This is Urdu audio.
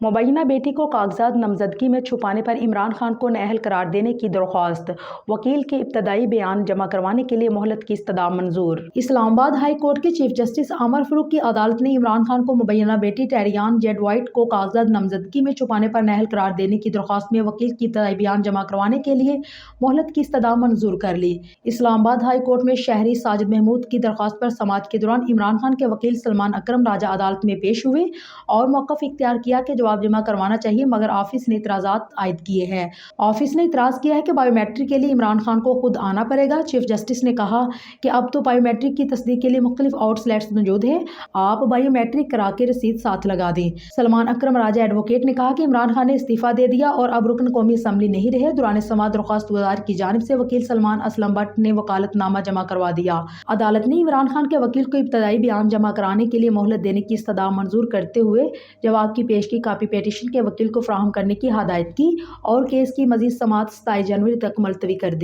مبینہ بیٹی کو کاغذات نامزدگی میں چھپانے پر عمران خان کو نااہل قرار دینے کی درخواست، وکیل کے ابتدائی بیان جمع کروانے کے لیے مہلت کی استدعا منظور۔ اسلام آباد ہائی کورٹ کے چیف جسٹس عامر فاروق کی عدالت نے عمران خان کو مبینہ بیٹی ٹیریان جیڈ وائٹ کو کاغذات نامزدگی میں چھپانے پر نااہل قرار دینے کی درخواست میں وکیل کی ابتدائی بیان جمع کروانے کے لیے مہلت کی استدعا منظور کر لی۔ اسلام آباد ہائی کورٹ میں شہری ساجد محمود کی درخواست پر سماعت کے دوران عمران خان کے وکیل سلمان اکرم راجہ عدالت میں پیش ہوئے اور موقف اختیار کیا کہ جواب جمع کروانا چاہیے، مگر آفس نے اعتراضات عائد کیے ہیں۔ آفس نے اعتراض کیا ہے کہ بائیو میٹرک کے لیے عمران خان کو خود آنا پڑے گا۔ چیف جسٹس نے کہا کہ اب تو بائیو میٹرک کی تصدیق کے لیے مختلف آؤٹ لیٹس موجود ہیں، آپ بائیو میٹرک کرا کے رسید ساتھ لگا دیں۔ سلمان اکرم راجہ ایڈوکیٹ نے کہا کہ عمران خان نے استعفیٰ دے دیا اور اب رکن قومی اسمبلی نہیں رہے۔ دوران سماعت درخواست گزار کی جانب سے وکیل سلمان اسلم بٹ نے وکالت نامہ جمع کروا دیا۔ عدالت نے عمران خان کے وکیل کو ابتدائی بیان جمع کرانے کے لیے مہلت دینے کی استدعا منظور کرتے ہوئے جواب کی پیشگی کاپی پیٹیشن کے وکیل کو فراہم کرنے کی ہدایت کی اور کیس کی مزید سماعت 27 جنوری تک ملتوی کر دی۔